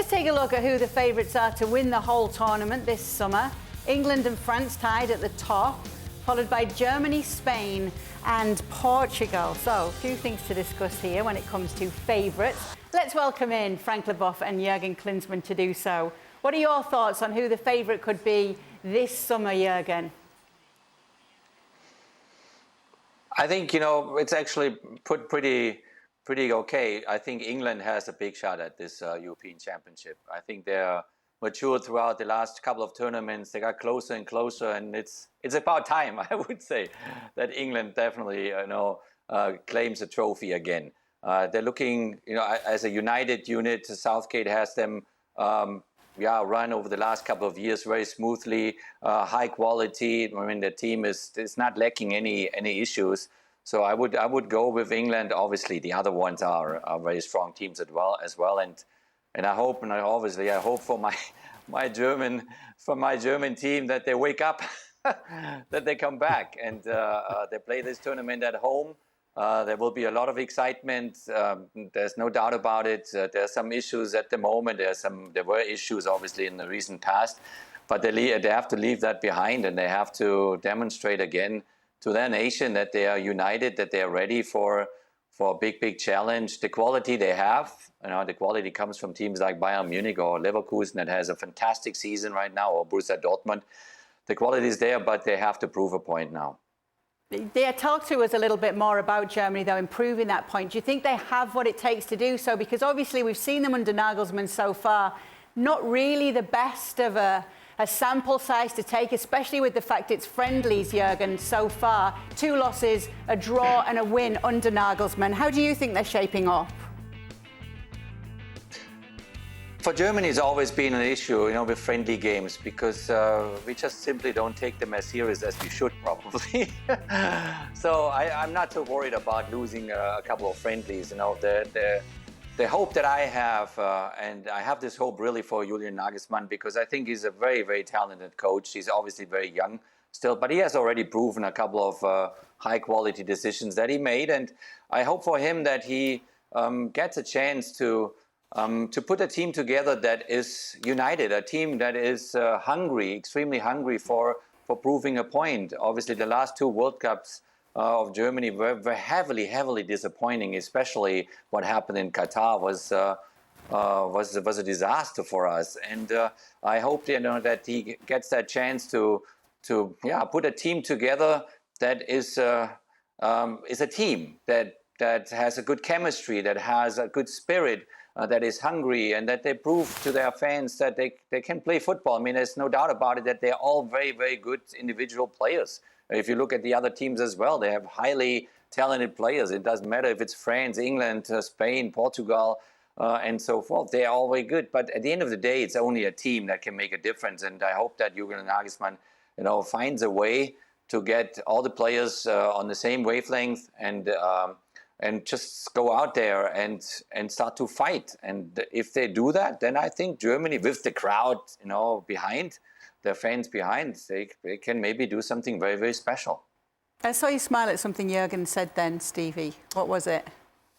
take a look at who the favourites are to win the whole tournament this summer. England and France tied at the top, followed by Germany, Spain and Portugal. So, a few things to discuss here when it comes to favourites. Let's welcome in Frank Leboeuf and Jurgen Klinsmann to do so. What are your thoughts on who the favourite could be this summer, Jurgen? I think, it's actually put pretty okay. I think England has a big shot at this European Championship. I think they're matured throughout the last couple of tournaments. They got closer and closer, and it's about time, I would say, that England definitely, claims a trophy again. They're looking, as a united unit. Southgate has them, run over the last couple of years very smoothly, high quality. I mean, the team is not lacking any issues. So I would go with England. Obviously, the other ones are very strong teams as well. And I hope, I hope for my German team that they wake up, that they come back, and they play this tournament at home. There will be a lot of excitement. There's no doubt about it. There's some issues at the moment. There were issues, obviously, in the recent past, but they have to leave that behind, and they have to demonstrate again to their nation that they are united, that they are ready for a big challenge. The quality they have, the quality comes from teams like Bayern Munich or Leverkusen that has a fantastic season right now, or Borussia Dortmund. The quality is there, but they have to prove a point now. Talk to us a little bit more about Germany, though, improving that point. Do you think they have what it takes to do so? Because obviously we've seen them under Nagelsmann so far, not really the best of a sample size to take, especially with the fact it's friendlies, Jurgen, so far. 2 losses, a draw and a win under Nagelsmann. How do you think they're shaping up? For Germany, it's always been an issue, with friendly games, because we just simply don't take them as serious as we should, probably. So I'm not too worried about losing a couple of friendlies. The hope that I have, and I have this hope really for Julian Nagelsmann, because I think he's a very, very talented coach. He's obviously very young still, but he has already proven a couple of high-quality decisions that he made. And I hope for him that he gets a chance to put a team together that is united, a team that is hungry, extremely hungry for proving a point. Obviously, the last 2 World Cups of Germany were heavily disappointing, especially what happened in Qatar was a disaster for us. And I hope that he gets that chance to put a team together that is a team that has a good chemistry, that has a good spirit, that is hungry, and that they prove to their fans that they can play football. I mean, there's no doubt about it that they're all very, very good individual players. If you look at the other teams as well, they have highly talented players. It doesn't matter if it's France, England, Spain, Portugal, and so forth. They're all very good. But at the end of the day, it's only a team that can make a difference. And I hope that Jurgen Nagelsmann, finds a way to get all the players on the same wavelength and just go out there and start to fight. And if they do that, then I think Germany, with the crowd, behind, their fans behind, they can maybe do something very, very special. I saw you smile at something Jurgen said then, Stevie. What was it?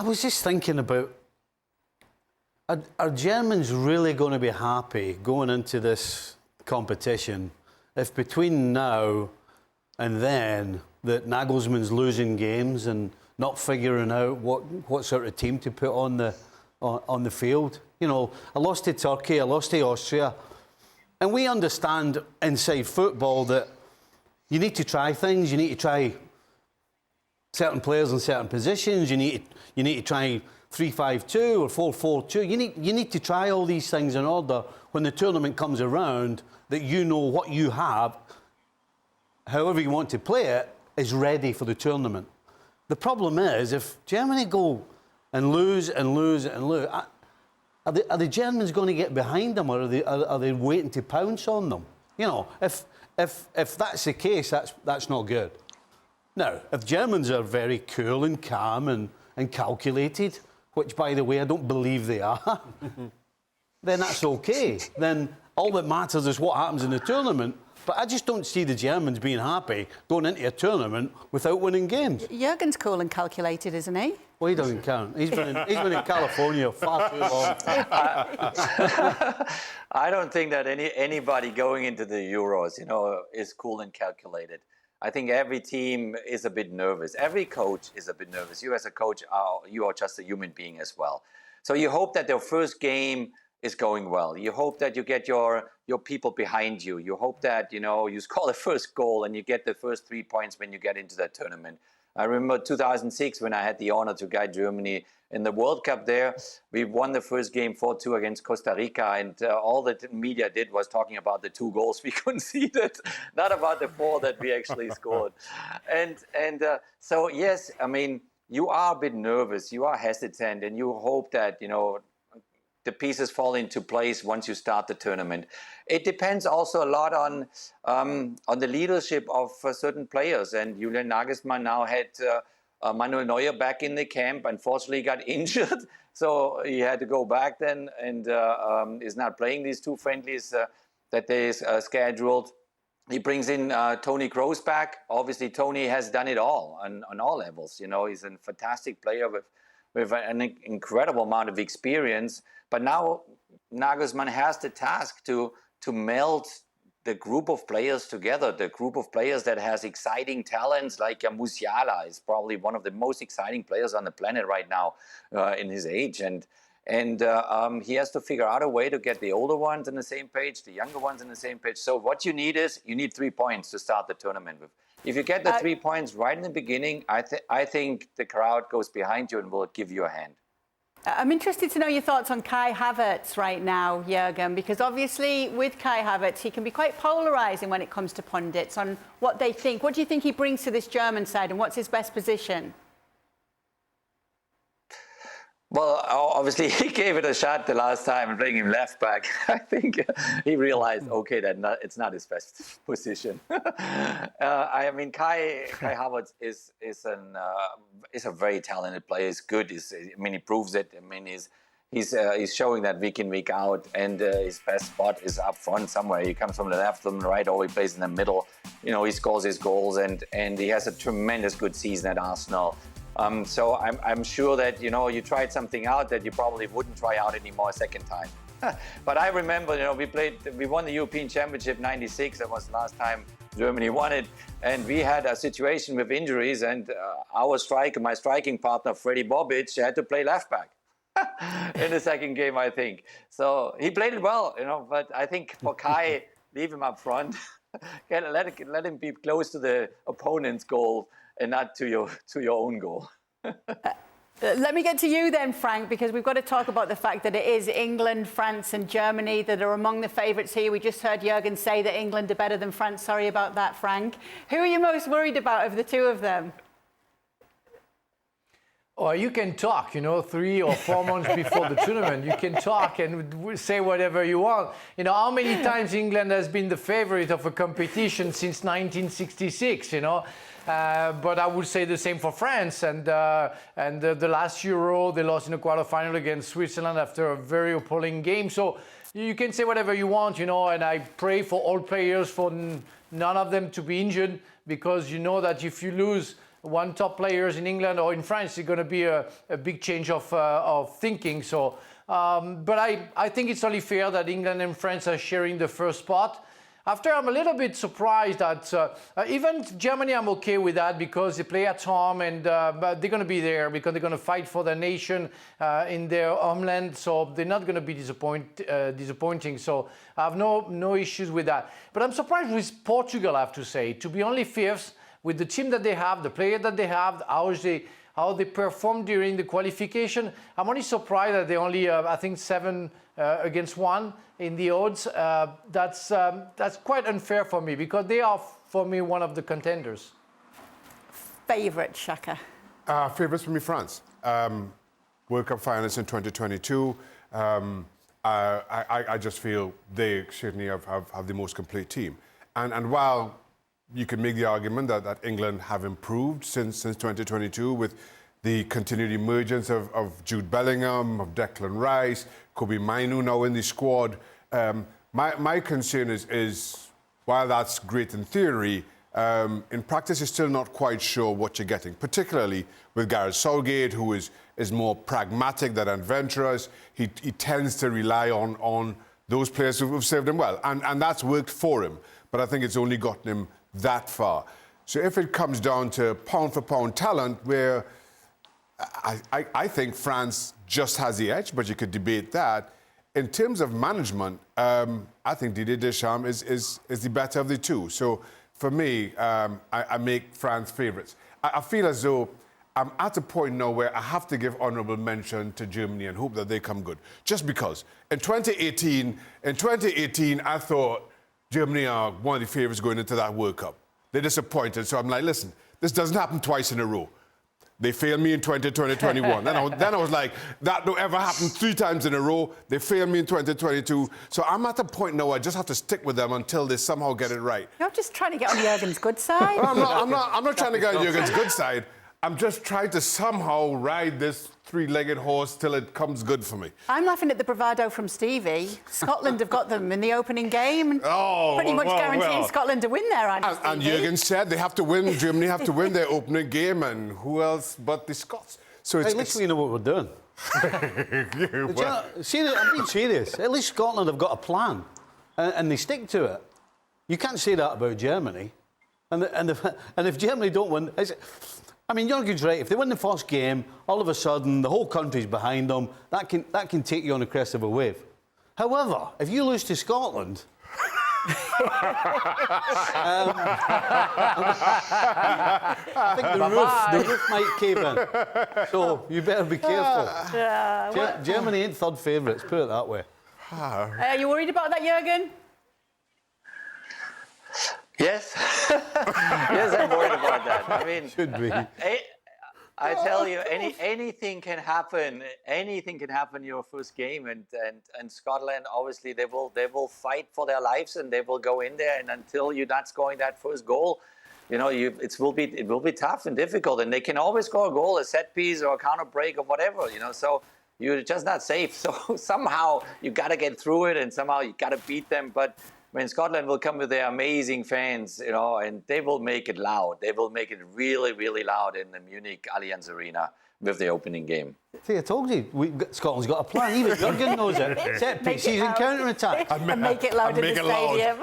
I was just thinking about, are Germans really going to be happy going into this competition if between now and then that Nagelsmann's losing games and not figuring out what sort of team to put on the field? I lost to Turkey, I lost to Austria. And we understand inside football that you need to try things. You need to try certain players in certain positions. You need to try 3-5-2 or 4-4-2. You need to try all these things in order when the tournament comes around that you know what you have, however you want to play it, is ready for the tournament. The problem is if Germany go and lose and lose and lose, are the Germans going to get behind them, or are they waiting to pounce on them? If that's the case, that's not good. Now, if Germans are very cool and calm and calculated, which, by the way, I don't believe they are, then that's okay. Then all that matters is what happens in the tournament. But I just don't see the Germans being happy going into a tournament without winning games. Jurgen's cool and calculated, isn't he? Well, he doesn't count. He's been in California far too long. I don't think that anybody going into the Euros, is cool and calculated. I think every team is a bit nervous. Every coach is a bit nervous. You as a coach, you are just a human being as well. So you hope that their first game is going well. You hope that you get your people behind you. You hope that, you score the first goal and you get the first 3 points when you get into that tournament. I remember 2006 when I had the honor to guide Germany in the World Cup there. We won the first game 4-2 against Costa Rica, and all the media did was talking about the 2 goals we conceded, not about the 4 that we actually scored. So yes, I mean, you are a bit nervous, you are hesitant, and you hope that, the pieces fall into place once you start the tournament. It depends also a lot on the leadership of certain players. And Julian Nagelsmann now had Manuel Neuer back in the camp. Unfortunately, he got injured, so he had to go back then and is not playing these 2 friendlies that they scheduled. He brings in Toni Kroos back. Obviously, Toni has done it all on all levels. He's a fantastic player with an incredible amount of experience. But now Nagelsmann has the task to meld the group of players together, the group of players that has exciting talents like Musiala is probably one of the most exciting players on the planet right now in his age. And he has to figure out a way to get the older ones on the same page, the younger ones on the same page. So what you need 3 points to start the tournament with. If you get the 3 points right in the beginning, I think the crowd goes behind you and will give you a hand. I'm interested to know your thoughts on Kai Havertz right now, Jurgen, because obviously with Kai Havertz, he can be quite polarising when it comes to pundits on what they think. What do you think he brings to this German side and what's his best position? Well, obviously, he gave it a shot the last time, playing him left back. I think he realized, okay, that it's not his best position. I mean, Kai Havertz is a very talented player. He's good. He proves it. I mean, he's showing that week in, week out. And his best spot is up front somewhere. He comes from the left, from the right, or he plays in the middle. He scores his goals, and he has a tremendous good season at Arsenal. So I'm sure that, you tried something out that you probably wouldn't try out anymore a second time. But I remember, we won the European Championship '96. That was the last time Germany won it. And we had a situation with injuries, and my striking partner, Freddy Bobic, had to play left back in the second game, I think. So he played it well, but I think for Kai, leave him up front. Let him be close to the opponent's goal and not to your own goal. Let me get to you then, Frank, because we've got to talk about the fact that it is England, France and Germany that are among the favourites here. We just heard Jurgen say that England are better than France. Sorry about that, Frank. Who are you most worried about of the 2 of them? Or you can talk, 3 or 4 months before the tournament. You can talk and say whatever you want. How many times England has been the favourite of a competition since 1966, But I would say the same for France. And the last Euro, they lost in the quarterfinal against Switzerland after a very appalling game. So you can say whatever you want, and I pray for all players, for none of them to be injured, because you know that if you lose one top players in England or in France, it's going to be a big change of thinking. So, but I think it's only fair that England and France are sharing the first spot. After, I'm a little bit surprised that even Germany, I'm okay with that because they play at home and but they're going to be there because they're going to fight for their nation in their homeland. So they're not going to be disappointing. So I have no issues with that. But I'm surprised with Portugal, I have to say, to be only fifth with the team that they have, the player that they have, how they performed during the qualification. I'm only surprised that they only, I think, 7 against 1 in the odds. That's quite unfair for me because they are, for me, one of the contenders. Favourite, Shaka? Favourites for me, France. World Cup finalists in 2022. I just feel they certainly have the most complete team. And while you can make the argument that England have improved since 2022 with the continued emergence of Jude Bellingham, of Declan Rice, Kobe Mainu now in the squad. My concern is while that's great in theory, in practice, you're still not quite sure what you're getting, particularly with Gareth Southgate, who is more pragmatic than adventurous. He tends to rely on those players who've served him well, and that's worked for him. But I think it's only gotten him that far. So if it comes down to pound-for-pound talent, where I think France just has the edge, but you could debate that. In terms of management, I think Didier Deschamps is the better of the two. So for me, I make France favourites. I feel as though I'm at a point now where I have to give honourable mention to Germany and hope that they come good. Just because. In 2018, I thought Germany are one of the favourites going into that World Cup. They're disappointed. So I'm like, listen, this doesn't happen twice in a row. They failed me in 2021. then I was like, that don't ever happen 3 times in a row. They failed me in 2022. So I'm at a point now I just have to stick with them until they somehow get it right. You're just trying to get on Jurgen's good side. I'm not trying to get on Jurgen's good side. I'm just trying to somehow ride this 3-legged horse till it comes good for me. I'm laughing at the bravado from Stevie. Scotland have got them in the opening game. And pretty much guaranteeing Scotland to win there, aren't you, and Jurgen said they have to win, Germany have to win their opening game, and who else but the Scots? So at least we know what we're doing. I'm being serious. At least Scotland have got a plan, and they stick to it. You can't say that about Germany. And if Germany don't win... I mean, Jurgen's right. If they win the first game, all of a sudden, the whole country's behind them. That can take you on the crest of a wave. However, if you lose to Scotland... I think the roof might cave in. So you better be careful. Germany ain't third favourites, put it that way. Are you worried about that, Jurgen? Yes. Yes, I'm worried about that. I mean, Should be. I tell you, anything can happen. Anything can happen in your first game, and Scotland, obviously, they will fight for their lives, and they will go in there, and until you're not scoring that first goal, you know, it will be tough and difficult, and they can always score a goal, a set piece, or a counter break, or whatever, you know. So you're just not safe. So somehow you got to get through it, and somehow you got to beat them, but. I mean, Scotland will come with their amazing fans, you know, and they will make it loud. They will make it really, really loud in the Munich Allianz Arena with the opening game. See, I told you, Scotland's got a plan. Even Jurgen knows it. Set pieces and counter-attack. And make it loud in the stadium.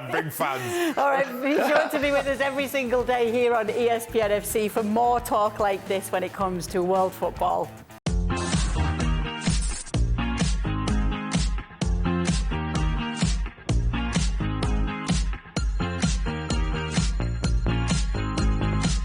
Big fans. All right, be sure to be with us every single day here on ESPN FC for more talk like this when it comes to world football.